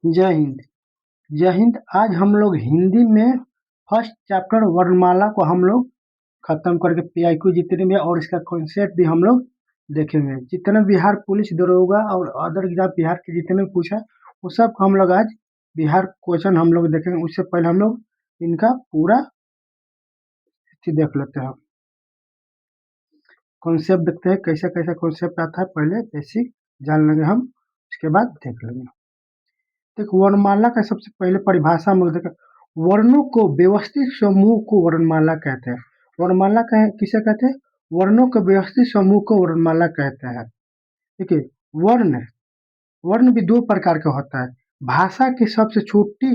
जय हिंद। जय हिंद। आज हम लोग हिंदी में फर्स्ट चैप्टर वर्णमाला को हम लोग खत्म करके पीआईक्यू जितने भी और इसका कॉन्सेप्ट भी हम लोग देखेंगे। जितने बिहार पुलिस दरोगा और अदर एग्जाम बिहार के जितने भी पूछा वो सब हम लोग आज बिहार क्वेश्चन हम लोग देखेंगे। उससे पहले हम लोग इनका पूरा चीज देख लेते हैं। कॉन्सेप्ट देखते हैं कैसे कैसे कॉन्सेप्ट आता है, पहले बेसिक जान लेंगे हम, उसके बाद देख लेंगे। देखो, वर्णमाला का सबसे पहले परिभाषा हम लोग देखें। वर्णों को व्यवस्थित समूह को वर्णमाला कहते हैं। वर्णमाला किसे कहते हैं? वर्णों के व्यवस्थित समूह को वर्णमाला कहते हैं। ठीक है। वर्ण वर्ण भी दो प्रकार का होता है। भाषा की सबसे छोटी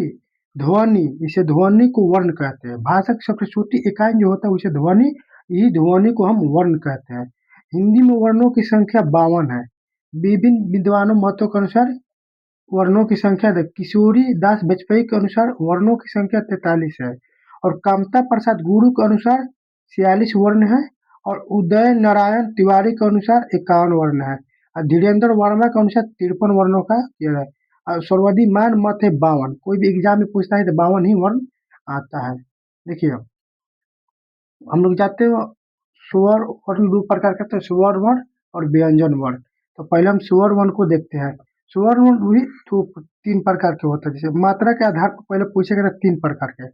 ध्वनि, इसे ध्वनि को वर्ण कहते हैं। भाषा की सबसे छोटी इकाई जो होता है उसे ध्वनि, यही ध्वनि को हम वर्ण कहते हैं। हिंदी में वर्णों की संख्या 52 है। विभिन्न विद्वानों मतों के अनुसार वर्णों की संख्या किशोरी दास वाजपेयी के अनुसार वर्णों की संख्या 43 है और कामता प्रसाद गुरु के अनुसार 46 वर्ण है और उदय नारायण तिवारी के अनुसार 51 वर्ण है और धीरेन्द्र वर्मा के अनुसार 53 वर्णों का यह है और सर्वाधिमान मत है 52। कोई भी एग्जाम में पूछता है तो 52 ही वर्ण आता है। देखिए, हम लोग जाते हैं स्वर वर्ण दो प्रकार के होते हैं, स्वर वर्ण और व्यंजन वर्ण। तो पहले हम स्वर वर्ण को देखते हैं। स्वर वर्ण भी तीन प्रकार के होते हैं। जैसे मात्रा के आधार पर पहले पूछेगा तो तीन प्रकार के,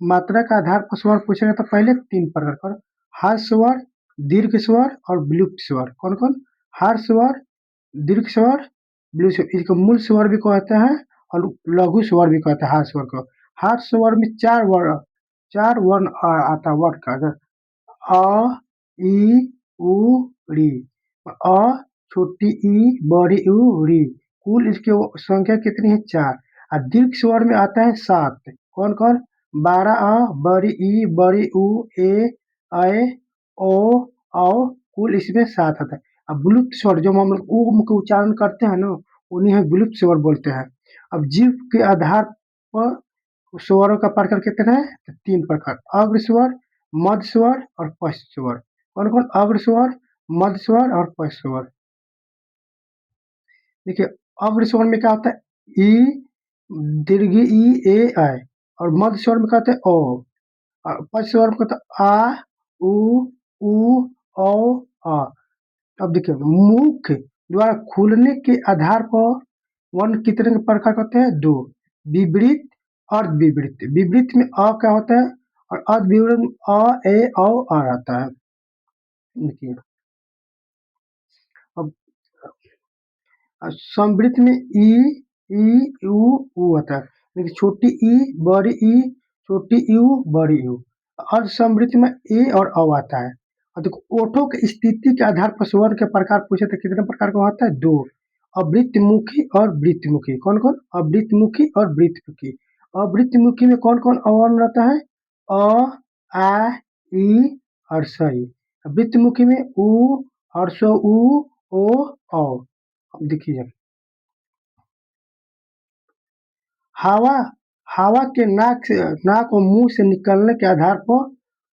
मात्रा के आधार पर स्वर पूछेगा तो पहले तीन प्रकार का, हार्श स्वर, दीर्घ स्वर और विलुप्त स्वर। कौन कौन? हार्श स्वर, दीर्घ स्वर, विलुप्त स्वर। इसको मूल स्वर भी कहते हैं और लघु स्वर भी कहते हैं हार्श स्वर को। हार्श स्वर में चार वर्ण आता है वर्ड का। अ, इ, उ, ऋ। अ, छोटी ई, बड़ी ऊ, ऋ। कुल इसकी संख्या कितनी है? 4। और दीर्घ स्वर में आता है 7। कौन कौन? 12 अ, बड़ी ई, बड़ी ऊ, ऐ, ओ, औ। कुल इसमें 7 आता है। अब विलुप्त स्वर जो हम लोग ऊ का उच्चारण करते हैं ना, उन्हें हम विलुप्त स्वर बोलते हैं। अब जीव के आधार पर स्वरों का प्रकार कितना है? तो 3 प्रकार, अग्र स्वर, मध्य स्वर और पश्च स्वर। कौन कौन? अग्र स्वर, मध्य स्वर और पश्च स्वर। देखिए, अग्र स्वर में क्या होता है? ई, दीर्घ ई, ए, ऐ। और मध्य स्वर में कहते हैं ओ। और पश्च स्वर में कहते हैं आ, उ, औ, आ। अब देखिए, मुख द्वारा खुलने के आधार पर वर्ण कितने प्रकार के होते हैं? 2, विवृत और विवृत। विवृत में अ क्या होता है और अर्धविवृत में अ, ए, औ, आ आता है। देखिए, अब समवृत्त में ऊ होता है। देखिए, छोटी ई, बड़ी ई, छोटी यू, बड़ी यू। अर्धसमवृत्त में ए और औ आता है। और देखो, ओठों की स्थिति के आधार पर स्वर के प्रकार पूछे तो कितने प्रकार का होता है? 2, अवृत्तमुखी और वृत्तमुखी। कौन कौन? अवृत्तमुखी और वृत्तमुखी। अवृत्तमुखी में कौन कौन वर्ण रहता है? अ, आ, ई और सई। वृत्तमुखी में उ, हर्ष उ, ओ, औ। अब देखिए, हवा हवा के नाक और मुंह से निकलने के आधार पर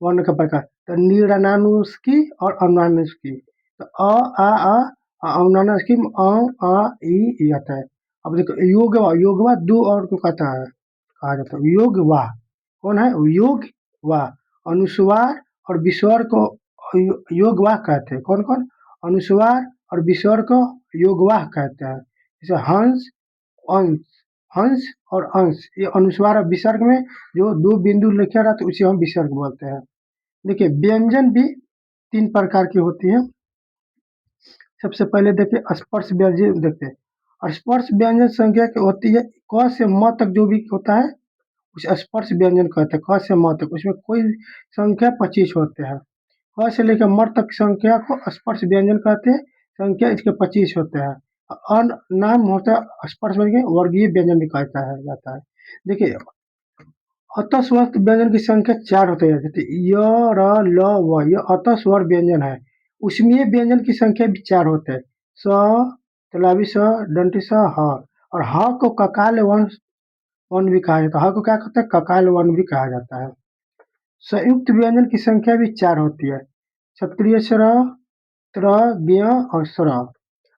वर्ण का प्रकार, तो निरनानुस्की और अनुनानुस्की। तो अनुनानुस्की में ई आता है। अब देखो, योगवा दो और को कहता है, कहा जाता है योगवा। कौन है? योगवा। अनुस्वार और विस्वर को योगवाह कहते हैं। कौन कौन? अनुस्वार और विस्वर को योगवाह कहते हैं। जैसे हंस, अंश, हंस और अंश, ये अनुस्वार और विसर्ग में जो दो बिंदु लिखे रहते उसे हम विसर्ग बोलते हैं। देखिए, व्यंजन भी 3 प्रकार की होती है। सबसे पहले देखिए स्पर्श व्यंजन देखते हैं। स्पर्श व्यंजन संख्या की होती है क से म तक जो भी होता है उसे स्पर्श व्यंजन कहते हैं। क से म तक उसमें कोई संख्या 25 होते हैं। क से लेकर म तक संख्या को स्पर्श व्यंजन कहते हैं। संख्या इसके 25 होते हैं। नाम होता है स्पर्श व्यंजन, वर्गीय व्यंजन भी कहता है जाता है। देखिए, अतः स्वर व्यंजन की संख्या 4 होते हैं। जैसे य, र, ल, व, यह अतः स्वर व्यंजन है। उसमें व्यंजन की संख्या भी 4 होते हैं। स, तलावी स, दंती स, ह। और ह को ककाल वर्ण वर्ण भी कहा जाता है। ह को क्या कहते हैं? ककाल वर्ण भी कहा जाता है। संयुक्त व्यंजन की संख्या भी 4 होती है। क्षत्रिय स्वर, त्र, ज्ञ और स्वर।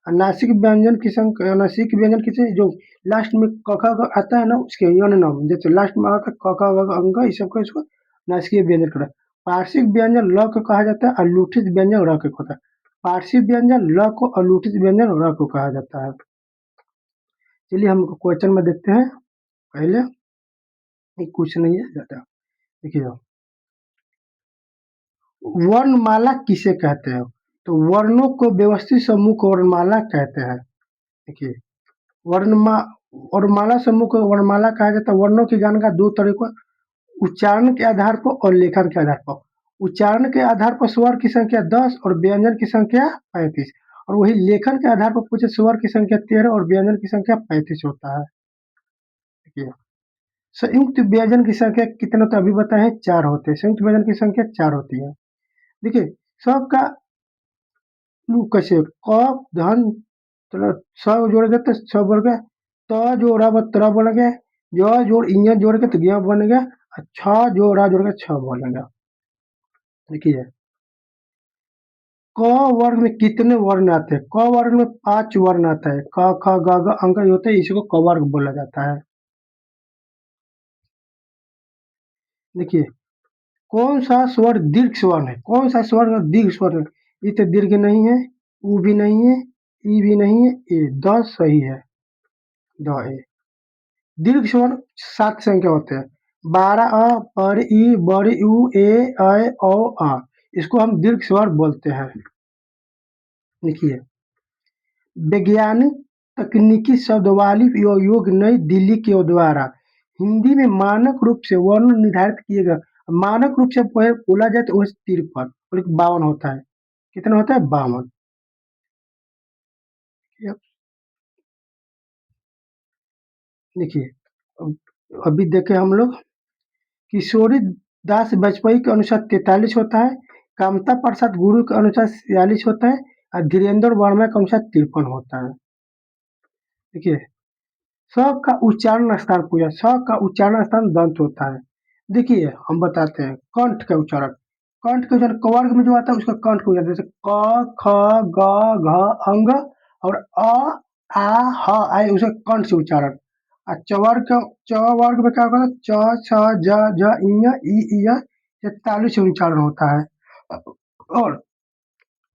नासिक व्यंजन की संख्या, नासिक व्यंजन किसे जो लास्ट में क ख ग आता है ना उसके यौन नाम, जैसे लास्ट में आता है क ख ग घ, अंग इस सबको इसको नासिकीय व्यंजन कहते हैं। पार्श्विक व्यंजन ल को कहा जाता है, अलूठित व्यंजन र को होता है। पार्श्विक व्यंजन ल को, अलूठित व्यंजन र को कहा जाता है। चलिए हम क्वेश्चन में देखते हैं। पहले एक कुछ नहीं है ज्यादा, देखिए वर्णमाला किसे कहते हैं? तो वर्णों को व्यवस्थित समूह को वर्णमाला कहते हैं। देखिए वर्णमा वर्णमाला समूह को वर्णमाला कहा जाता है। वर्णों के ज्ञान का दो तरीकों, उच्चारण के आधार पर और लेखन के आधार पर। उच्चारण के आधार पर स्वर की संख्या 10 और व्यंजन की संख्या 35, और वही लेखन के आधार पर पूछे स्वर की संख्या 13 और व्यंजन की संख्या 35 होता है। देखिए संयुक्त व्यंजन की संख्या कितने होता है अभी बताए हैं, 4 होते हैं। संयुक्त व्यंजन की संख्या 4 होती है। देखिए सबका कैसे क धन स जोड़ेंगे तो स बन गया, त जोड़ा त्र बन गया, ज जोड़ इ जोड़ के तो ज्ञ बन गया, छ जोड़ा जोड़ के छ बनेगा। देखिए क वर्ग में कितने वर्ण आते हैं? क वर्ग में 5 वर्ण आता है। क ख ग घ अंक होते हैं, इसी को क वर्ग बोला जाता है। देखिए कौन सा स्वर दीर्घ स्वर है? कौन सा स्वर दीर्घ स्वर है? इ तो दीर्घ नहीं है, उ भी नहीं है, ई भी नहीं है, ए द सही है। द ए दीर्घ स्वर 7 संख्या होते हैं। 12 अ, पर ई, बर उ, ए, ऐ, औ, आ। इसको हम दीर्घ स्वर बोलते हैं। देखिए वैज्ञानिक तकनीकी शब्दावली योग नई दिल्ली के द्वारा हिंदी में मानक रूप से वर्ण निर्धारित किए गए। मानक रूप से बोला जाए तो 53 और 52 होता है। कितना होता है? 52। देखिए अभी देखे हम लोग किशोरी दास वाजपेयी के अनुसार 43 होता है, कामता प्रसाद गुरु के अनुसार 46 होता है, और धीरेन्द्र वर्मा के अनुसार 53 होता है। देखिए स का उच्चारण स्थान पूछा, स का उच्चारण स्थान दंत होता है। देखिए हम बताते हैं कंठ का उच्चारण। कंठ का उच्चारण क वर्ग में जो आता है उसका कंठ को जैसे क ख ग घ अंग और अ आ ह आए उसका कंठ से उच्चारण। और च वर्ग में क्या होगा? च छ ज झ ञ ई य, ये तालु से उच्चारण होता है। और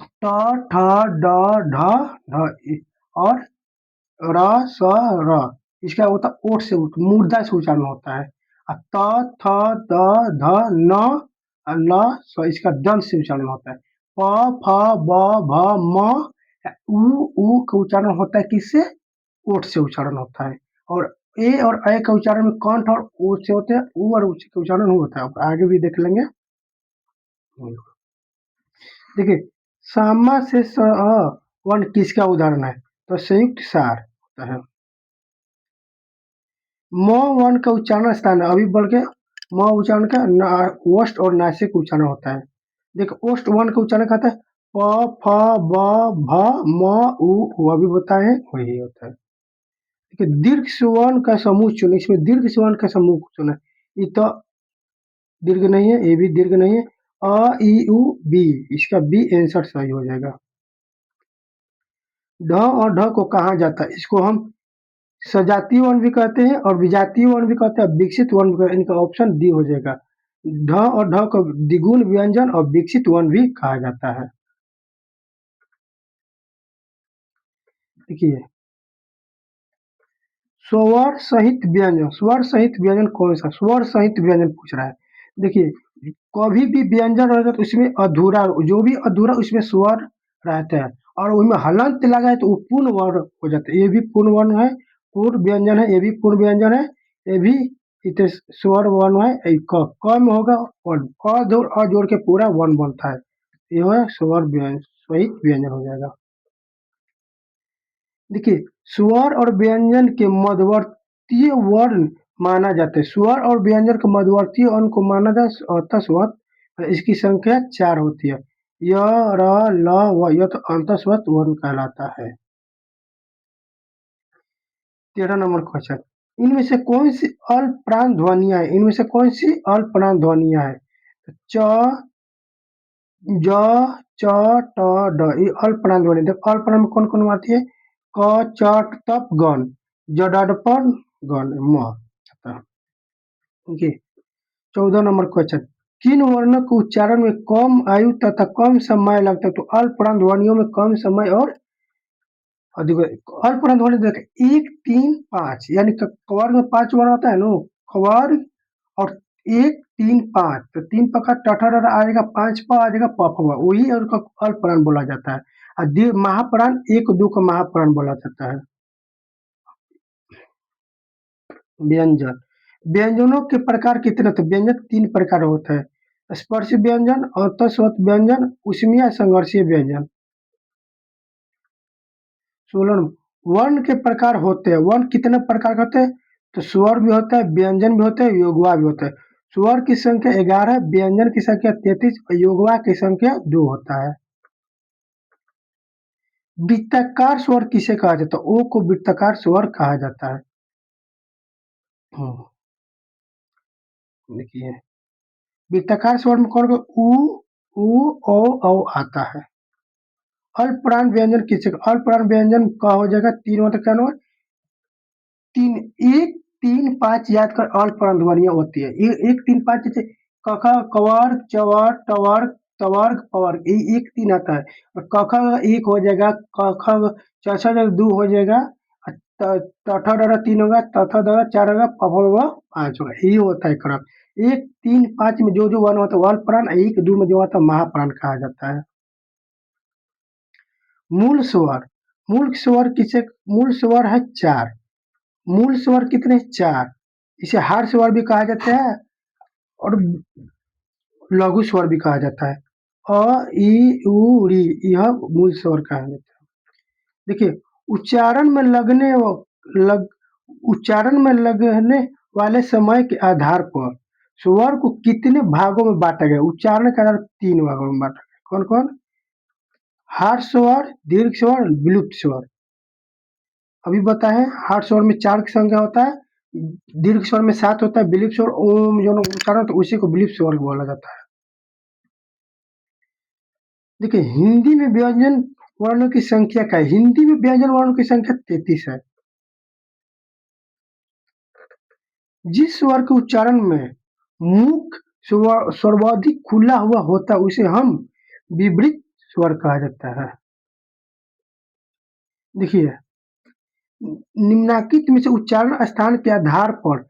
ट ठ ड ढ ढ और र स र, इसका होता ओठ से मूर्धा से उच्चारण होता है। त थ द ध न ल स, इसका दंत से उच्चारण होता है। प फ ब भ म उ का उच्चारण होता है किससे? ओठ से उच्चारण होता है। और ए और ऐ का उच्चारण में कंठ और ओठ से होते हैं, उ और उच्च का उच्चारण होता है। आगे भी देख लेंगे। देखिए सामा से स वर्ण किसका उदाहरण है? तो संयुक्त सार होता है। म वर्ण का उच्चारण स्थान है, अभी बढ़ के म उच्चारण का ओष्ठ और नासिक उच्चारण होता है। देखो ओष्ठ वर्ण का उच्चारण कहता है प फ ब भ म उ, अभी बताए हैं वही होता है। देखिए दीर्घ स्वर्ण का समूह चुने, इसमें दीर्घ स्वर्ण का समूह चुना। ये तो दीर्घ नहीं है, ये भी दीर्घ नहीं है। अ ई उ बी, इसका बी आंसर सही हो जाएगा। ढ और ढ को कहा जाता है? इसको हम सजातीय वर्ण भी कहते हैं और विजातीय वर्ण भी कहते हैं, विकसित वर्ण भी कहते हैं। इनका ऑप्शन डी हो जाएगा। ढ और ढ को द्विगुण व्यंजन और विकसित वर्ण भी कहा जाता है। देखिए स्वर सहित व्यंजन, स्वर सहित व्यंजन कौन सा? स्वर सहित व्यंजन पूछ रहा है। देखिए कभी भी व्यंजन रहेगा तो उसमें अधूरा, जो भी अधूरा उसमें स्वर रहता है, और उसमें हलंत लगा है तो वो पूर्ण वर्ण हो जाता है। ये भी पूर्ण वर्ण है, पूर्ण व्यंजन है, ये भी पूर्ण व्यंजन है, ये भी इतने स्वर वर्ण है। क में होगा और क जोड़ अ जोड़ के पूरा वर्ण बनता है। ये है स्वर व्यंजन सहित व्यंजन हो जाएगा। देखिए स्वर और व्यंजन के मध्यवर्तीय वर्ण माना जाता है। स्वर और व्यंजन के मध्यवर्तीय वर्ण को माना जाता अंतस्वत। इसकी संख्या 4 होती है। य र ल व, यह तो अंतस्वत वर्ण कहलाता है। 13 नंबर क्वेश्चन, इनमें से कौन सी अल्पप्राण ध्वनियां है? इनमें से कौन सी अल्पप्राण ध्वनियां है? च ज, च, ट, ड ये अल्पप्राण ध्वनि। देखो अल्पप्राण में कौन-कौन आती है? क, च, तप, गण, ज, ड, ड, प, गण, म आता है। देखिए 14 नंबर क्वेश्चन, किन वर्णों के उच्चारण में कम आयु तथा कम समय लगता है? तो अल्पप्राण ध्वनियों में कम समय और अधिक। अल्पप्राण ध्वनि देखें 1, 3, 5 यानी कवर्ग में 5 वर्ण होता है ना, कवर्ग और 1, 3, 5 तो 3 पका टठर आ जाएगा, 5 प आ जाएगा, प फ वही उसका अल्पप्राण बोला जाता है। और महाप्राण 1, 2 का महाप्राण बोला जाता है। व्यंजन, व्यंजनों के प्रकार कितने? तो व्यंजन 3 प्रकार होते हैं, स्पर्शी व्यंजन, अंतस्वत व्यंजन, ऊष्मीय संघर्षीय व्यंजन। 16 वर्ण के प्रकार होते हैं, वर्ण कितने प्रकार के होते हैं? तो स्वर भी होता है, व्यंजन भी होता है, योगवा भी होता है। स्वर की संख्या 11, व्यंजन की संख्या 33 और योगवा की संख्या 2 होता है। वृत्ताकार स्वर किसे कहा जाता है? ओ को वृत्ताकार स्वर कहा जाता है। हम्म, देखिए वृत्ताकार स्वर में कौन कौन उ, औ आता है। अल्पप्राण व्यंजन किसे? अल्पप्राण व्यंजन का हो जाएगा 3 मतलब क्या होगा? 3, 1, 3, 5 याद कर अल्पप्राण ध्वनियां होती है। 1, 3, 5 जैसे कखा, कवार, चवार, टवार, तवार्ग, पवार्ग, ये 1, 3 आता है। और कखा 1 हो जाएगा, कखा चचा 2 हो जाएगा, तथा डरा 3 होगा, तथा डरा 4 होगा, पफा होगा 5 होगा। यही होता है क्रम। 1, 3, 5 में जो वर्ण होता है वो अल्पप्राण, 1, 2 में जो आता है महाप्राण कहा जाता है। मूल स्वर, मूल स्वर किसे? मूल स्वर है 4। मूल स्वर कितने? 4। इसे हार स्वर भी कहा जाता है और लघु स्वर भी कहा जाता है। अ, ई, उ, री यह मूल स्वर कहा जाता है। देखिए उच्चारण में लग उच्चारण में लगने वाले समय के आधार पर स्वर को कितने भागों में बांटा गया? उच्चारण के आधार पर 3 भागों में बांटा गया। कौन-कौन? हार्श स्वर, दीर्घ स्वर, विलुप्त स्वर। अभी बताएं हार्श स्वर में 4 की संख्या होता है, दीर्घ स्वर में 7 होता है, विलुप्त स्वर ओम जो उच्चारण तो उसी को विलुप्त स्वर बोला जाता है। देखिए हिंदी में व्यंजन वर्णों की संख्या क्या है? हिंदी में व्यंजन वर्णों की संख्या 33 है। जिस स्वर के उच्चारण में मुख सर्वाधिक खुला हुआ होता है उसे हम विवृत स्वर कहा जाता है। देखिए निम्नांकित में से उच्चारण स्थान के आधार पर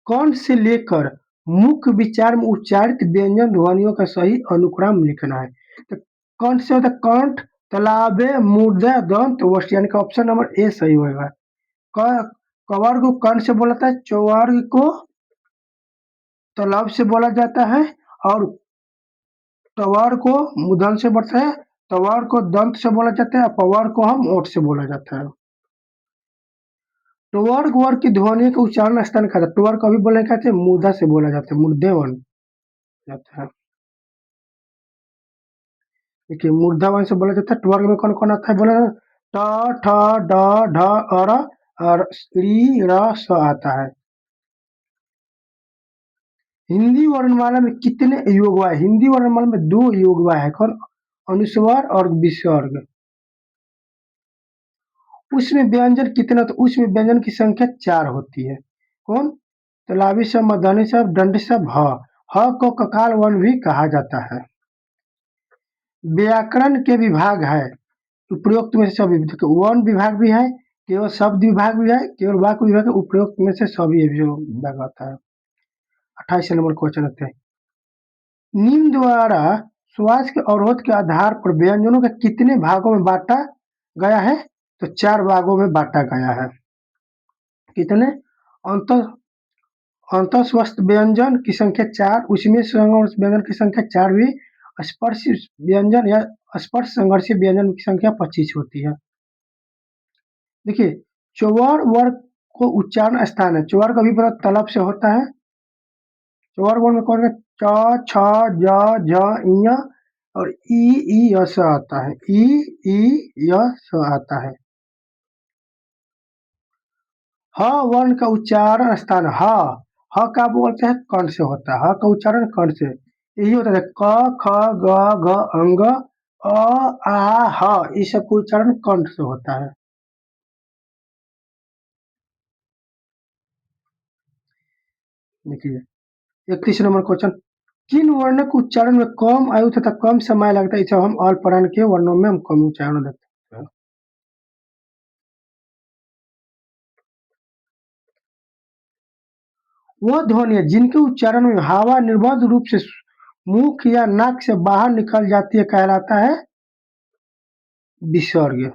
कौन से लेकर मुख्य विचार में उच्चारित व्यंजन ध्वनियों का सही अनुक्रम लिखना है? तो कौन से होता है? कंठ, तालाबे, मूर्धा, दंत, वष्ट यानी कि ऑप्शन नंबर ए सही होगा। कवर्ग को कंठ से बोला जाता है, चौवर्ग को तालाब से बोला जाता है और टवार को मूर्धन से बोलते हैं, तवार को दंत से बोला जाता है, अपवार को हम ओठ से बोला जाता है। टवर्ग वर्ग की ध्वनि का उच्चारण स्थान कहा जाता है। टवर्ग कभी बोलने कहते हैं मूर्धा से बोला जाता है, मूर्धेवन जाता है। देखिए मूर्धावन से बोला जाता है। टवर्ग में कौन-कौन आता है? बोला ट, ठ, ड, ढ, और री, र, स आता है। हिंदी वर्णमाला में कितने योगवा है? हिंदी वर्णमाला में 2 योगवा है। कौन? अनुस्वार और विसर्ग। उसमें व्यंजन कितना? तो उसमें व्यंजन की संख्या 4 होती है। कौन? तालव्य स, मूर्धन्य स, दंडी स, ह। ह को ककाल वर्ण भी कहा जाता है। व्याकरण के विभाग है उपरोक्त में से सभी। देखो वर्ण विभाग भी है, केवल शब्द विभाग भी है, केवल वाक्य विभाग है, उपरोक्त में से सभी जो विभाग आता है। 28 नंबर क्वेश्चन आते हैं। निम्न द्वारा श्वास के अवरोध के आधार पर व्यंजनों को कितने भागों में बांटा गया है? तो 4 भागों में बांटा गया है। कितने? अंत अंतःस्वस्थ व्यंजन की संख्या 4, उसमें संघर्ष व्यंजन की संख्या 4 भी, स्पर्श व्यंजन या स्पर्श संघर्षीय व्यंजन की संख्या 25 होती है। देखिए चौवर वर्ग को उच्चारण स्थान है। चौवर का भी प्रयोग तलब से होता है। चौवर वर्ग में कौन सा? च, छ, ज, झ, ञ और ई, य, स आता है। ई, य, स आता है। ह वर्ण का उच्चारण स्थान ह का बोलते हैं कर्ण से होता है। ह का उच्चारण कर्ण से। यही होता है क ख ग घ अंग अ आ ह, इस सब का उच्चारण कंठ से होता है। देखिए 31 नंबर क्वेश्चन, किन वर्ण के उच्चारण में कम आयु तथा कम समय लगता है? इसे हम अल्पप्राण के वर्णों में हम कम उच्चारण देखते हैं। वह ध्वनि है जिनके उच्चारण में हवा निर्बाध रूप से मुख या नाक से बाहर निकल जाती है कहलाता है विसर्ग।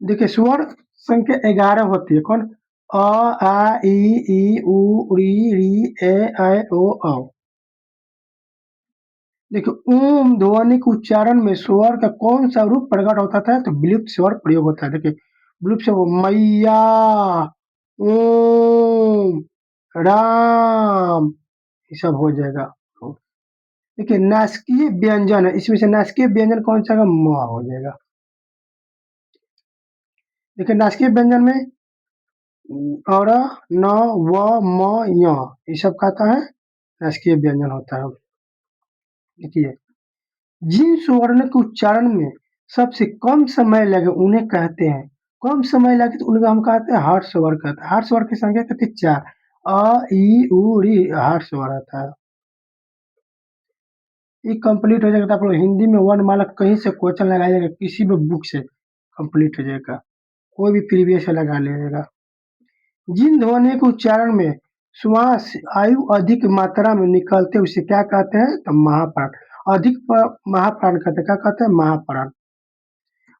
देखिए स्वर संख्या 11 होती है, कौन? अ आ ई उ री ए ऐ ओ औ। देखिए ऊम ध्वनि के उच्चारण में स्वर का कौन सा रूप प्रकट होता था? तो विलुप्त स्वर प्रयोग होता है। देखिए विलुप्त स्वर मैया, ओम, राम, ये सब हो जाएगा। देखिए नासकीय व्यंजन है, इसमें से नासकीय व्यंजन कौन सा? म हो जाएगा। देखिए नासकीय व्यंजन में और न व म य, ये सब का आता है नासकीय व्यंजन होता है। देखिए जिन स्वर्ण के उच्चारण में सबसे कम समय लगे उन्हें कहते हैं, कम समय लगे तो उन्हें हम कहते हैं हर्ष स्वर कहते हैं। हर्ष स्वर की संख्या कहते हैं 4, अ ई उ री हर्ष स्वर आता है। ये कंप्लीट हो जाएगा तो आप लोग हिंदी में वर्णमाला कहीं से क्वेश्चन लगाइएगा, किसी भी बुक से कंप्लीट हो जाएगा, कोई भी प्रीवियस से लगा लीजिएगा। जिन ध्वनि के उच्चारण में श्वास आयु अधिक मात्रा में निकलते उसे क्या कहते हैं? तो महाप्राण। अधिक महाप्राण कहते हैं, क्या कहते हैं? महाप्राण।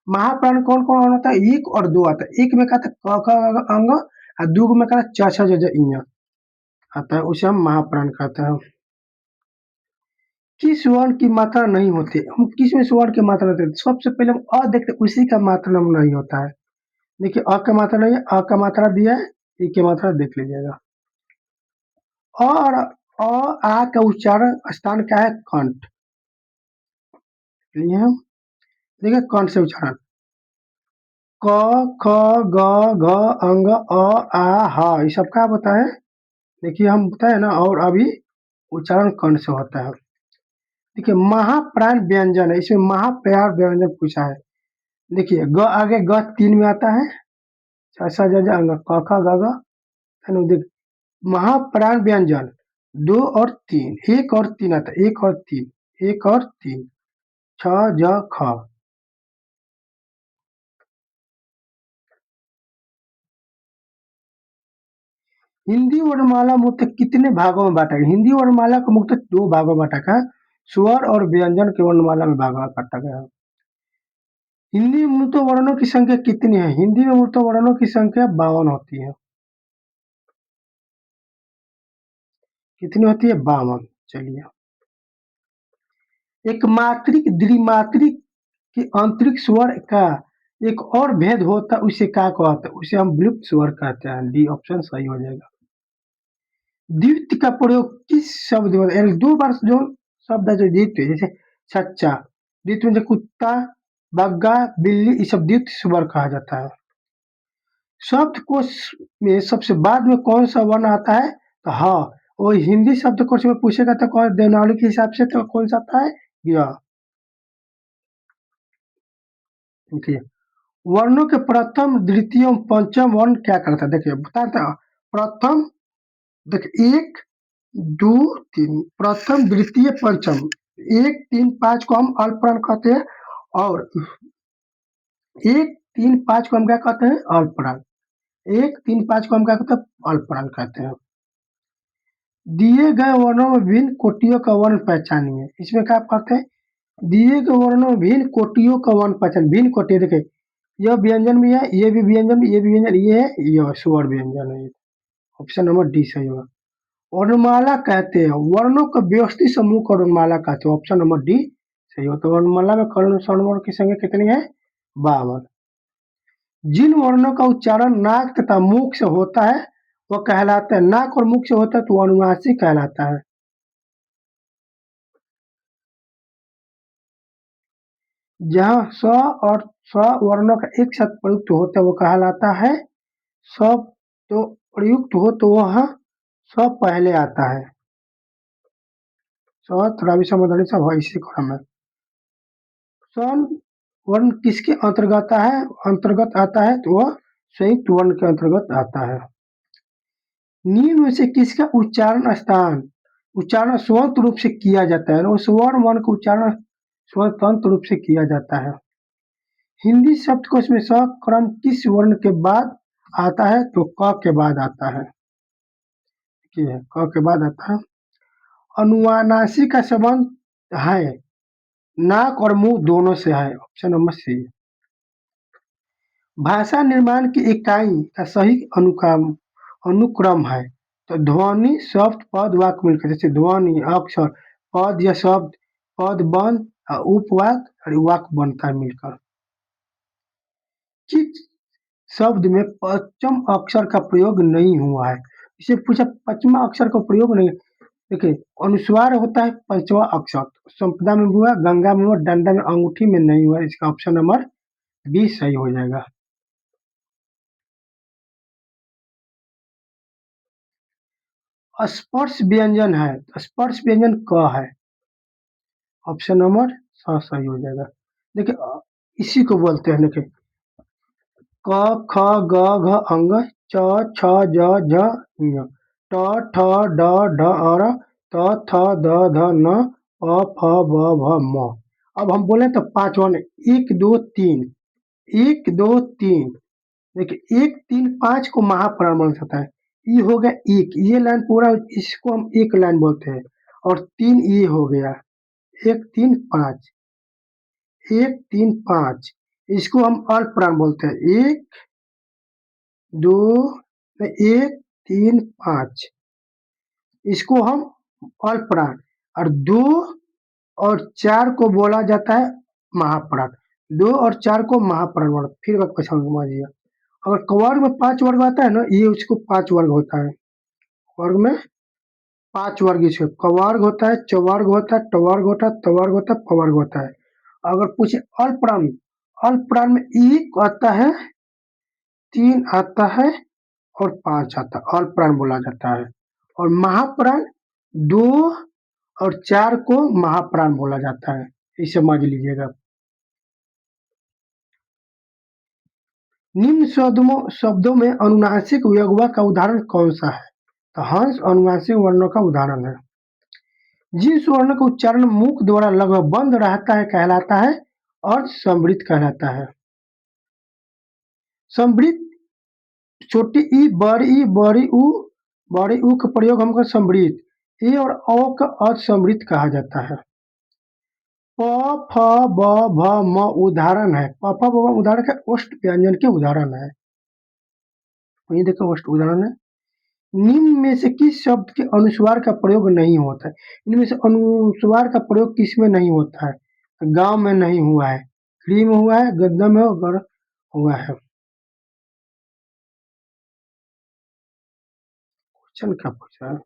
महाप्राण कौन कौन होता है? एक और दो आता है। एक में कहते हैं क ख ग घ अंग, और दो में कहते हैं च छ ज झ इञ आता है, उसे हम महाप्राण कहते हैं। किस वर्ण की मात्रा नहीं होती? हम किस में स्वर्ण की मात्रा होती है? सबसे पहले हम अ देखते हैं, उसी का मात्रा हम नहीं होता है। देखिए अ का मात्रा नहीं है, अ का मात्रा दिया है, ई की मात्रा देख लीजिएगा। अ और आ का उच्चारण स्थान क्या है? कंठ। लिए हम देखिए कंठ से उच्चारण क ख ग घ अंग अ आ ह, ये सब क्या होता है? देखिए हम बताए ना, और अभी उच्चारण कंठ से होता है। देखिए महाप्राण व्यंजन है, इसमें महाप्राण व्यंजन पूछा है। देखिए ग आगे ग 3 में आता है, छ छ ज झ अंग क ख ग घ, है ना? देख महाप्राण व्यंजन 2 और 3, 1 और 3 आता है, 1 और 3, 1 और 3, छ ज ख। हिंदी वर्णमाला मुख्यतः कितने भागों में बाँटा गया? हिंदी वर्णमाला को मुख्यतः 2 भागों में बाँटा गया है, स्वर और व्यंजन के वर्णमाला में बाँटा गया है। हिंदी में मूलतः वर्णों की संख्या कितनी है? हिंदी में मूलतः वर्णों की संख्या 52 होती है। कितनी होती है? 52। चलिए एक मात्रिक द्विमात्रिक के आंतरिक स्वर का एक और भेद होता है, उसे क्या कहते हैं? उसे हम विलुप्त स्वर कहते हैं। डी ऑप्शन सही हो जाएगा। द्वित्व का प्रयोग किस शब्द में? यानी 2 बार जो शब्द है जो द्वित्व है, जैसे सच्चा, द्वित्व में जो कुत्ता, बग्गा, बिल्ली, ये सब द्वित्व स्वर कहा जाता है। शब्दकोश में सबसे बाद में कौन-सा वर्ण आता है? तो ह, और हिंदी शब्दकोश में पूछेगा तो कौन देवनागरी के हिसाब से तो कौन-सा आता है? य। देखिए वर्णों के प्रथम, द्वितीय एवं पंचम वर्ण क्या करता है? देखिए बताते हैं। प्रथम देखिए 1, 2, 3, प्रथम, द्वितीय, पंचम, 1, 3, 5 को हम अल्पप्राण कहते हैं, और 1, 3, 5 को हम क्या कहते हैं? अल्पप्राण। 1, 3, 5 को हम क्या कहते हैं? अल्पप्राण कहते हैं। दिए गए वर्णों में विभिन्न कोटियों का वर्ण पहचानिए। इसमें क्या कहते हैं? दिए गए वर्णों में विभिन्न कोटियों का वर्ण पहचान। भिन्न कोटि देखिए, यह व्यंजन भी है, ये भी व्यंजन, ये भी व्यंजन, ये है, यह स्वर व्यंजन है। ऑप्शन नंबर डी सही होगा। वर्णमाला कहते हैं, वर्णों का व्यवस्थित समूह को वर्णमाला कहते हैं। ऑप्शन नंबर डी सही होगा। तो वर्णमाला में कर्ण स्वर्ण की संख्या कितनी है? 52। जिन वर्णों का उच्चारण नाक तथा मुख से होता है वह कहलाता है, नाक और मुख से होता है तो वह अनुनासिक कहलाता है। जहाँ स और स वर्णों का एक साथ प्रयुक्त होता है वो कहलाता है स। तो प्रयुक्त हो तो वह स पहले आता है। रावी समूर्धनि सब इसी क्रम में। स्वर्ण वर्ण किसके अंतर्गत आता है तो वह संयुक्त वर्ण के अंतर्गत आता है। निम्न में से किसका उच्चारण स्वतंत्र रूप से किया जाता है, और स्वर्ण वर्ण का उच्चारण स्वतंत्र रूप से किया जाता है। हिंदी शब्दकोश में स क्रम किस वर्ण के बाद आता है तो क के बाद आता है। क के बाद आता है। अनुनासिक का संबंध है नाक और मुंह दोनों से है, ऑप्शन नंबर सी। भाषा निर्माण की इकाई का सही अनुक्रम है तो ध्वनि, शब्द, पद, वाक्य मिलकर, जैसे ध्वनि, अक्षर, पद या शब्द, पद बंध, उपवाक्य और वाक्य बनता है मिलकर। किस शब्द में पंचम अक्षर का प्रयोग नहीं हुआ है? इसे पूछा पंचमा अक्षर का प्रयोग नहीं। देखिए, अनुस्वार होता है पंचवा अक्षर, संपदा में हुआ, गंगा में हुआ, डंडा में, अंगूठी में नहीं हुआ। इसका ऑप्शन नंबर बी सही हो जाएगा। स्पर्श व्यंजन है, स्पर्श व्यंजन क है, ऑप्शन नंबर स सही हो जाएगा। देखिए, इसी को बोलते हैं, देखिए क ख ग घ अंग, च छ ज झ ञ, ट ठ ड ढ और त थ द ध न, प फ ब भ म। अब हम बोले तो 5 वर्ण 1 2 3, 1 2 3। देखिए 1 3 5 को महाप्राण बन सकता है। ये हो गया एक, ये लाइन पूरा, इसको हम एक लाइन बोलते हैं। और 3 ये हो गया 1 3 5, 1 3 5, इसको हम अल्प प्राण बोलते हैं। 1 2 1 3 5, इसको हम अल्प प्राण। और 2 और 4 को बोला जाता है महाप्राण। 2 और 4 को महाप्राण बोला। फिर बात को समझिए, अगर कवर्ग में 5 वर्ग आता है ना, ये उसको 5 वर्ग होता है। वर्ग में 5 वर्ग इसको कवर्ग होता है, चवर्ग होता है, टवर्ग होता है, तवर्ग होता है, पवर्ग होता है। अगर पूछे अल्प प्राण में 1 आता है, 3 आता है और 5 आता है, अल्प प्राण बोला जाता है। और महाप्राण 2 और 4 को महाप्राण बोला जाता है, इसे समझ लीजिएगा। निम्न शब्दों में अनुनासिक व्यंग्य का उदाहरण कौन सा है? तो हंस अनुनासिक वर्णों का उदाहरण है। जिस वर्ण का उच्चारण मुख द्वारा लगभग बंद रहता है कहलाता है और समृद्ध कहलाता है। समृद्ध छोटी ई, बड़ी ऊ का प्रयोग हमको समृद्ध, ए और औ का असमृद्ध कहा जाता है। प फ ब भ म उदाहरण है। प फ ब म उदाहरण के ओष्ठ व्यंजन के उदाहरण है। वही देखो ओष्ठ उदाहरण है। निम्न में से किस शब्द के अनुस्वार का प्रयोग नहीं होता है? इनमें से अनुस्वार का प्रयोग किस में नहीं होता है? गांव में नहीं हुआ है, क्री में हुआ है, गद्दा में हुआ है। क्वेश्चन क्या पूछा है?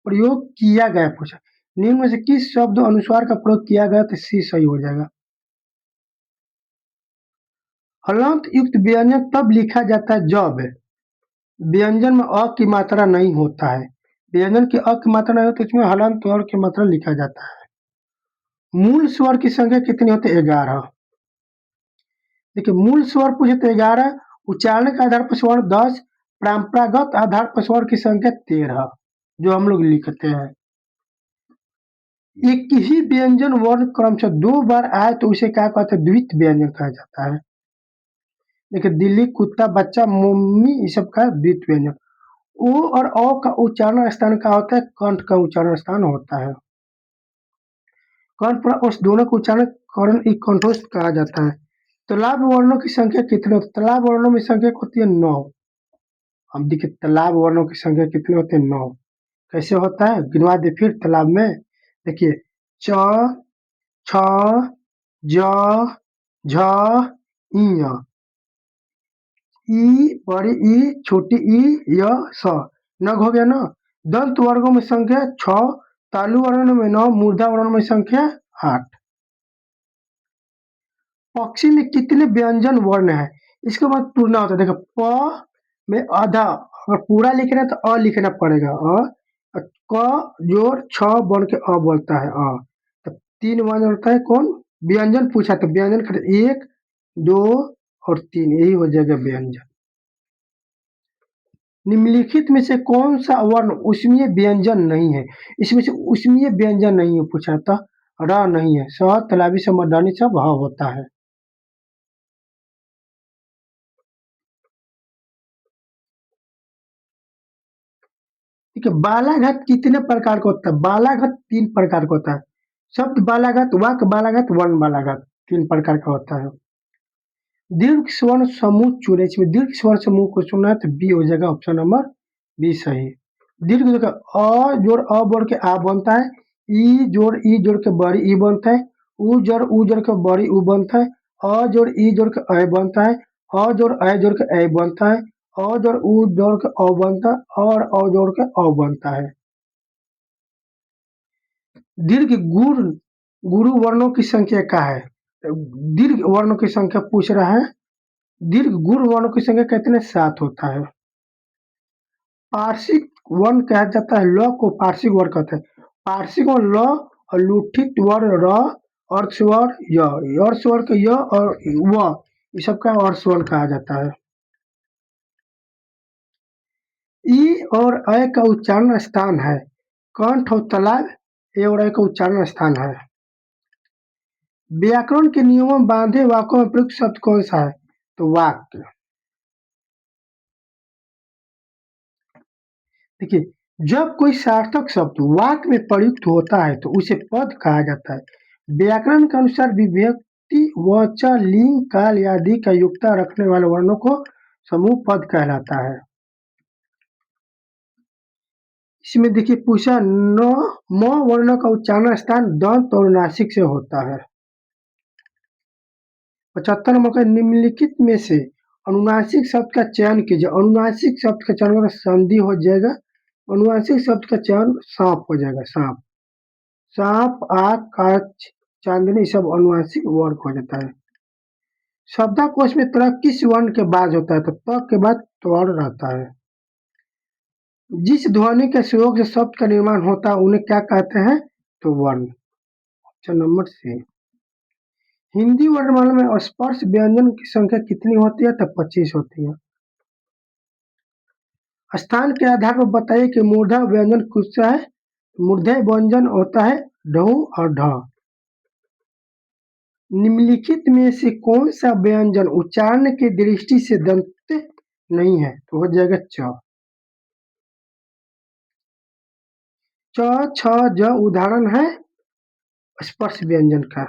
प्रयोग किया गया पूछा। निम्न में से किस शब्द अनुस्वार का प्रयोग किया गया तो सी सही हो जाएगा। हलंत युक्त व्यंजन तब लिखा जाता है जब व्यंजन में अ की मात्रा नहीं होता है। व्यंजन की अ की मात्रा नहीं होती, इसमें हलंत और की मात्रा लिखा जाता है। मूल स्वर की संख्या कितनी होती है? 11। देखिए, मूल स्वर पूछे तो 11, उच्चारण के आधार पर स्वर 10, परंपरागत आधार पर स्वर की संख्या 13 जो हम लोग लिखते हैं। एक ही व्यंजन वर्ण क्रम से 2 बार आए तो उसे क्या कहते हैं? द्वित्व व्यंजन कहा जाता है। देखिए, दिल्ली, कुत्ता, बच्चा, मम्मी, ये सब का द्वित्व व्यंजन। ओ और औ का उच्चारण स्थान क्या होता है? कंठ का उच्चारण स्थान होता है। कंठ पर उस दोनों का उच्चारण कर्ण ई कंठोष्ठ कहा जाता है। तालाब वर्णों की संख्या कितनी होती है? तालाब वर्णों में संख्या होती है 9। अब देखिए, तालाब वर्णों की संख्या कितनी होती है? 9। कैसे होता है गिनवा दे फिर। तालाब में देखिए च छ ज झ ञ, ई बड़ी ई, छोटी ई, य स, नग हो गया ना। दंत वर्गों में संख्या 6, तालु वर्णों में 9, मूर्धा वर्णों में संख्या 8। पक्षी में कितने व्यंजन वर्ण है? इसके बाद तुलना होता है। देखो प में आधा, अगर पूरा लिखना है तो अ लिखना पड़ेगा, अ क जोड़ छ बन के अ बोलता है तो 3 वन होता है कौन? व्यंजन पूछा तो व्यंजन का 1, 2 और 3 यही हो जाएगा व्यंजन। निम्नलिखित में से कौन सा वर्ण ऊष्मीय व्यंजन नहीं है? इसमें से ऊष्मीय व्यंजन नहीं है पूछा था, र नहीं है, स, तलावी, समदानी सब ह होता है। ठीक है, बालाघात कितने प्रकार का होता है? बालाघात 3 प्रकार का होता है। शब्द बालाघात, वाक्य बालाघात, वर्ण बालाघात 3 प्रकार का होता है। दीर्घ स्वर्ण समूह चुने, इसमें दीर्घ स्वर्ण समूह को चुना है तो बी हो जाएगा ऑप्शन नंबर बी सही। दीर्घ जगह अ जोड़ अ बोल के आ बनता है, ई जोड़ के बड़ी ई बनता है, उ जोड़ के बड़ी उ बनता है, अ जोड़ ई जोड़ के अ बनता है, अ जोड़ अ जोड़ के ए बनता है, अ जोड़ उ जोड़ के अ बनता है और अ जोड़ के अ बनता है। दीर्घ गुरु वर्णों की संख्या क्या है? दीर्घ वर्णों की संख्या पूछ रहा है। दीर्घ गुण वर्णों की संख्या कितने? 7 होता है। पार्श्विक वर्ण कहा जाता है, ल को पार्श्विक वर्ण कहते हैं। पार्श्विक वर्ण ल और लुठित वर्ण र, अर्ध स्वर य, अर्ध स्वर के य और व, ये सब का अर्ध स्वर कहा जाता है। ई और अ का उच्चारण स्थान है, कंठ और तालाब ए और अ का उच्चारण स्थान है। व्याकरण के नियमों में बांधे वाक्यों में प्रयुक्त शब्द कौन सा है? तो वाक्य। देखिए, जब कोई सार्थक शब्द वाक्य में प्रयुक्त होता है तो उसे पद कहा जाता है। व्याकरण के अनुसार विभक्ति, वचन, लिंग, काल आदि का युक्ता रखने वाले वर्णों को समूह पद कहलाता है। इसमें देखिए पूछा न म वर्ण का उच्चारण स्थान दंत और नासिक से होता है। 75 नंबर का निम्नलिखित में से अनुनासिक शब्द का चयन कीजिए। अनुनासिक शब्द का चयन अगर संधि हो जाएगा, अनुनासिक शब्द का चयन सांप हो जाएगा, सांप। सांप, आग, काच, चांदनी सब अनुनासिक वर्ण हो जाता है। शब्दकोश में तरह किस वर्ण के बाद होता है? तो त के बाद त्वर्ण रहता है। जिस ध्वनि के सहयोग से शब्द का निर्माण होता है उन्हें क्या कहते हैं? तो वर्ण। Option number C. हिंदी वर्णमाला में स्पर्श व्यंजन की संख्या कितनी होती है? तो 25 होती है। स्थान के आधार पर बताइए कि मूर्धन्य व्यंजन कौन सा है? मूर्धन्य व्यंजन होता है ढ और ढ। निम्नलिखित में से कौन सा व्यंजन उच्चारण की दृष्टि से दंत नहीं है? तो हो जाएगा च। च, छ, ज उदाहरण है स्पर्श व्यंजन का।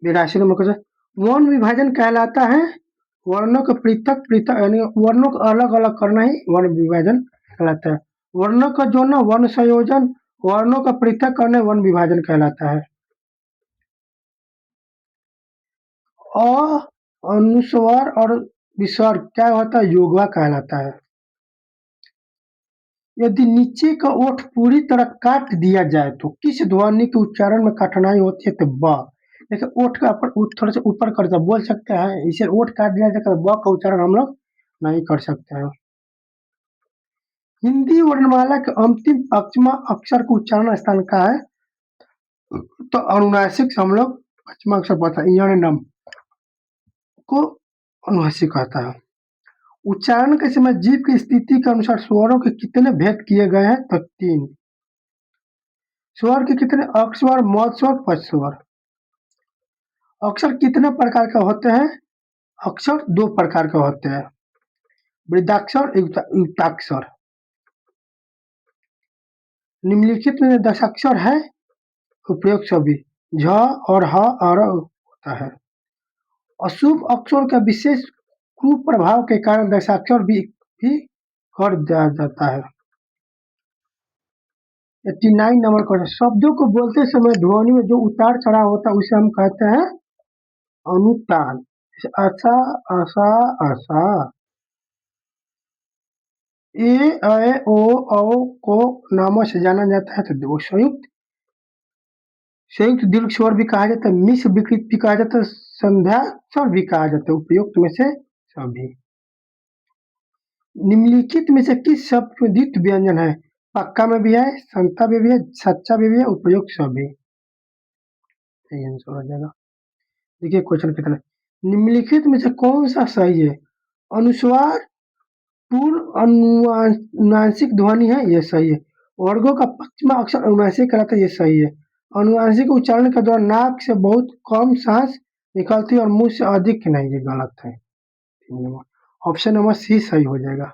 विरासी नंबर क्वेश्चन, वर्ण विभाजन कहलाता है वर्णों को पृथक पृथक यानी वर्णों को अलग अलग करना ही वर्ण विभाजन कहलाता है। वर्णों का जोड़ना वर्ण संयोजन, वर्णों का पृथक करना वर्ण विभाजन कहलाता है। अ अनुस्वार और विसर्ग क्या होता है? योगवा कहलाता है। यदि नीचे का ओठ पूरी तरह काट दिया जाए तो किस ध्वनि के उच्चारण में कठिनाई होती है? तो ब। जैसे ओठ का थोड़ा सा ऊपर कर बोल सकते हैं, इसे ओठ काट दिया जाए तो ब का उच्चारण हम लोग नहीं कर सकते हैं। हिंदी वर्णमाला के अंतिम पश्चिमा अक्षर का उच्चारण स्थान का है? तो अनुनासिक से हम लोग पश्चिमा अक्षर पता है, नम को अनुनासिक कहता है। उच्चारण के समय जीभ की स्थिति के अनुसार स्वरों के कितने भेद किए गए हैं? तो 3। स्वर के कितने? अकस्वर, मध्य स्वर, पश्च स्वर। अक्षर कितने प्रकार के होते हैं? अक्षर 2 प्रकार के होते हैं, वृद्धाक्षर, युक्ताक्षर। निम्नलिखित में दशाक्षर है उपयोग सभी झ और ह और होता है। अशुभ अक्षर का विशेष कुप्रभाव के कारण दशाक्षर भी कर दिया जाता है। 89 नंबर क्वेश्चन, शब्दों को बोलते समय ध्वनि में जो उतार चढ़ाव होता है उसे हम कहते हैं अनुतान। जैसे अच्छा, आशा, आशा, ए, ऐ, ओ, औ को नामों से जाना जाता है, तो वो संयुक्त संयुक्त दीर्घ स्वर भी कहा जाता है, मिश्र विकृत भी कहा जाता है, संध्या स्वर भी कहा जाता है, उपयुक्त में से सभी। निम्नलिखित में से किस शब्द में द्वित्व व्यंजन है? पक्का में भी है, संता में भी है, सच्चा में भी है, उपयुक्त सभी। सही आंसर हो जाएगा। देखिए क्वेश्चन कितना है। निम्नलिखित में से कौन सा सही है? अनुस्वार पूर्ण अनुनासिक ध्वनि है, ये सही है। वर्गों का पश्चिमा अक्षर अनुनासिक कहलाता है, ये सही है। अनुनासिक उच्चारण के दौरान नाक से बहुत कम सांस निकलती है और मुंह से अधिक नहीं, ये गलत है। ऑप्शन नंबर सी सही हो जाएगा।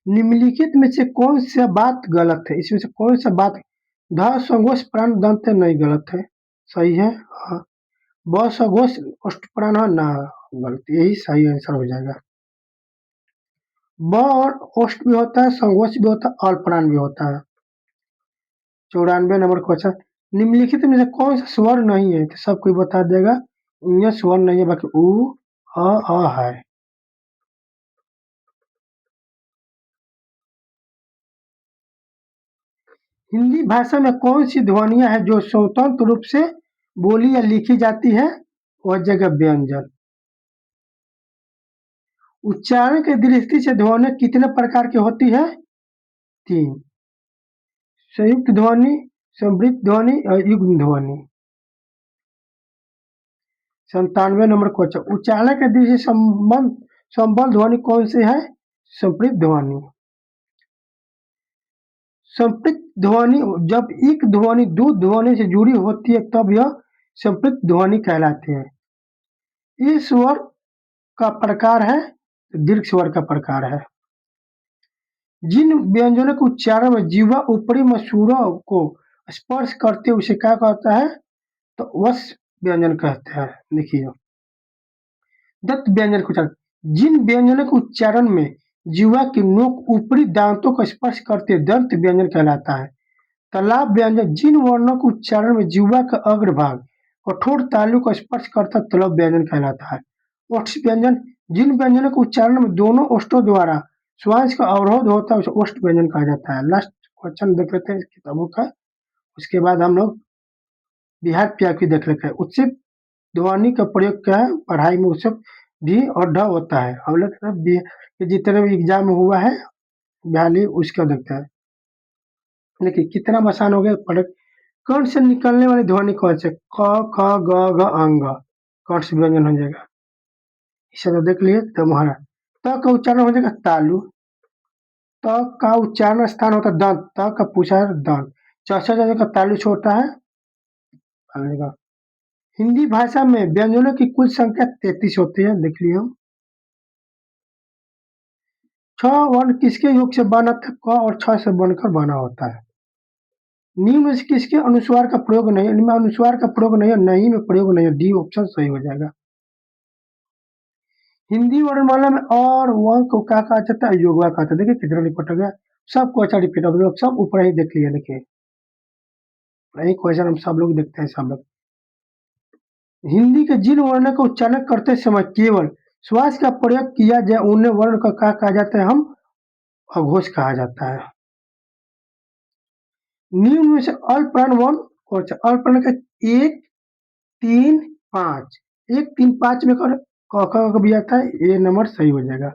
निम्नलिखित में से कौन सा बात गलत है? इसमें से कौन सा बात ध संघोष प्राण दंत नहीं, गलत है। सही है हाँ। ब सघोष अष्ट प्राण है ना, गलत, यही सही आंसर हो जाएगा। ब और ओष्ठ भी होता है, संघोष भी होता है, अल्पप्राण भी होता है। 94 नंबर क्वेश्चन। निम्नलिखित में से कौन सा स्वर नहीं है? तो सब कोई बता देगा। यह स्वर नहीं है, बाकी उ अ है। हिंदी भाषा में कौन सी ध्वनियां हैं जो स्वतंत्र रूप से बोली या लिखी जाती है? वह जगह व्यंजन। उच्चारण की दृष्टि से ध्वनि कितने प्रकार की होती है? 3। संयुक्त ध्वनि, समृद्ध ध्वनि और युग्म ध्वनि। 97 नंबर क्वेश्चन। उच्चारण के दृष्टि से संबल ध्वनि कौन सी है? समृद्ध ध्वनि। संपृक्त ध्वनि, जब एक ध्वनि दो ध्वनि से जुड़ी होती है तब यह संपृक्त ध्वनि कहलाती है। ये स्वर का प्रकार है, दीर्घ स्वर का प्रकार है। जिन व्यंजनों के उच्चारण में जीवा ऊपरी मसूड़ों को स्पर्श करते हैं उसे क्या कहता है? तो वस व्यंजन कहते हैं। देखिए दंत व्यंजन के उच्चारण, जिन व्यंजनों के उच्चारण में जीवा की नोक ऊपरी दांतों को स्पर्श करते दंत व्यंजन कहलाता है। तालाब व्यंजन, जिन वर्णों के उच्चारण में जीवा का अग्रभाग कठोर तालु को स्पर्श करता तालव व्यंजन कहलाता है। ओष्ठ व्यंजन, जिन व्यंजनों के उच्चारण में दोनों ओष्ठों द्वारा श्वास का अवरोध होता है उसे ओष्ठ व्यंजन कहा जाता है। लास्ट क्वेश्चन देख लेते हैं इस किताबों का, उसके बाद हम लोग बिहार पिया की देख लेते हैं। उत्सित ध्वनि का प्रयोग क्या है? पढ़ाई में उत्सव डी और ढ होता है। हम लोग जितने भी एग्जाम हुआ है बिहार उसका देखते हैं। देखिए कितना आसान हो गया पढ़। कर्ण से निकलने वाली ध्वनि कौन से? क ख ग घ अंग, कर्ण से व्यंजन हो जाएगा। इसे तो देख लिए तो हमारा त का उच्चारण हो जाएगा तालु। त का उच्चारण स्थान होता है दंत, त का पूछा है दंत। चौसा जगह का तालु छोटा है। हिंदी भाषा में व्यंजनों की कुल संख्या 33 होती है, देख लिए हम। 6 वर्ण किसके योग से बना था? क और छ से बनकर बना होता है। नी में से किसके अनुस्वार का प्रयोग नहीं है? इनमें अनुस्वार का प्रयोग नहीं है, नहीं में प्रयोग नहीं है, डी ऑप्शन सही हो जाएगा। हिंदी वर्णमाला में और व को क्या कहा जाता है? योगवा कहा जाता है। देखिए कितना रिपीट हो गया, सबको अच्छा रिपीट हो गया, सब ऊपर ही देख लिया। देखिए यही क्वेश्चन हम सब लोग देखते हैं सब लोग। हिंदी के जिन वर्ण का उच्चारण करते समय केवल श्वास का प्रयोग किया जाए उन्हें वर्ण का क्या कहा जाता है? हम अघोष कहा जाता है। निम्न में से अल्पप्राण वर्ण कौन सा? अल्पप्राण का 1, 3, 5। 1, 3, 5 में कर क ख भी आता है, ये नंबर सही हो जाएगा।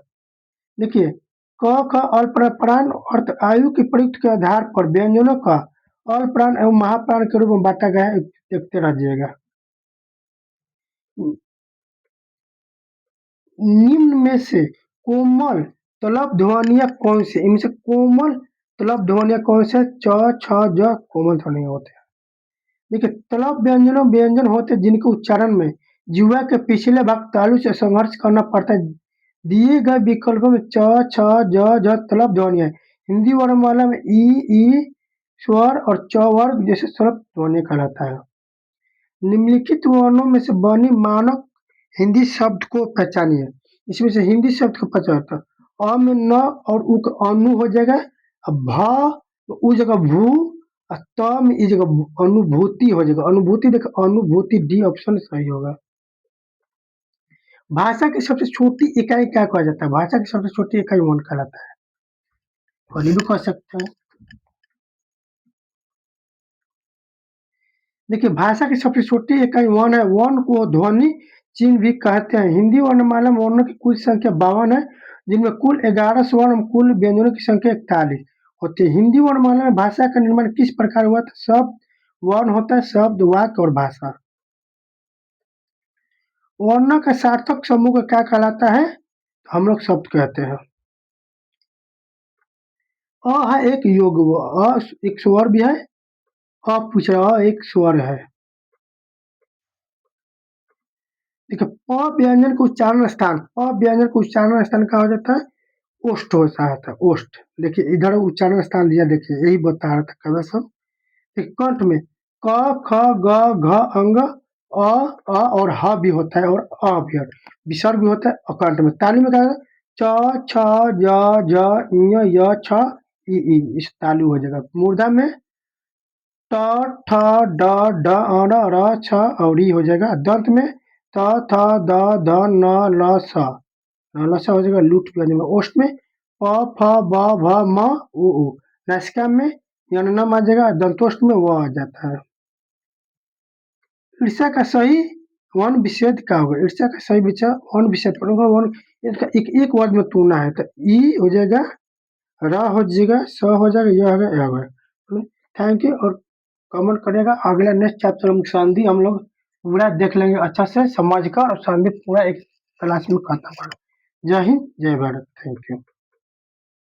देखिए क ख अल्पप्राण अर्थ आयु की प्रयुक्त के आधार पर व्यंजनों का अल्पप्राण एवं महाप्राण के रूप में बांटा गया है, देखते रह जाइएगा। निम्न में से कोमल तलब ध्वनियाँ कौन सी? इनमें से कोमल तलब ध्वनियाँ कौन से? च, छ, ज कोमल ध्वनियाँ होते हैं। देखिए तलब व्यंजनों व्यंजन होते हैं जिनके उच्चारण में जिह्वा के पिछले भाग तालु से संघर्ष करना पड़ता है। दिए गए विकल्पों में च, छ, ज, झ तलब ध्वनियाँ हैं। हिंदी वर्णमाला में ई स्वर और च वर्ग जैसे स्वरप ध्वनि कहलाता है। निम्नलिखित वर्णों में से बनी मानक हिंदी शब्द को पहचानिए। इसमें से हिंदी शब्द को पहचानता है। अ में न और उ का अनु हो जाएगा। अब भ उ जगह भू और त में ई जगह अनुभूति हो जाएगा। अनुभूति देखो अनुभूति, डी ऑप्शन सही होगा। भाषा की सबसे छोटी इकाई क्या कहा जाता है? भाषा की सबसे छोटी इकाई वन कहलाता है। और ये भी कह सकते हैं। देखिए भाषा की सबसे छोटी इकाई वन है। वन को ध्वनि चिन्ह भी कहते हैं। हिंदी वर्णमाला में वर्णों की कुल संख्या 52 है, जिनमें कुल 11 स्वर्ण और कुल व्यंजनों की संख्या 41 होती है। हिंदी वर्णमाला में भाषा का निर्माण किस प्रकार हुआ था? शब्द वर्ण होता है, शब्द वाक्य और भाषा। वर्णों का सार्थक समूह का क्या कहलाता है? हम लोग शब्द कहते हैं। अ है एक योग, एक स्वर भी है। पूछ रहा एक स्वर है। देखिए प व्यंजन का उच्चारण स्थान, प व्यंजन का उच्चारण स्थान कहा हो जाता है? ओष्ठ होता है, ओष्ठ। देखिए इधर उच्चारण स्थान दिया, देखिए यही बता रहा था कभी सब। कंठ में क ख ग घ अंग और ह भी होता है और अ भी है, विसर्ग भी होता है। और कंठ में ताली में क्या च छ ज ज ञ य छ ई ई, इस तालु हो जाएगा। मूर्धा में ट ठ ड ढ अण र छ और ई हो जाएगा। दंत में त थ द ध न ल स, न ल स हो जाएगा। लूट भी हो जाएगा। ओष्ठ में प फ ब भ म उ उ। नासिका में यन आ जाएगा। दंतोष्ठ में व आ जाता है। ईर्ष्या का सही वर्ण विच्छेद क्या होगा? ईर्ष्या का सही वर्ण विच्छेद वन इसका एक वर्ड में तुलना है, तो ई हो जाएगा, र हो जाएगा, स हो जाएगा, य हो गया, य हो गया। Thank you. और कमेंट करिएगा। अगला नेक्स्ट चैप्टर हम संधि हम लोग पूरा देख लेंगे अच्छा से समझ कर, और संधि पूरा एक क्लास में खत्म कर। जय हिंद, जय भारत। Thank you.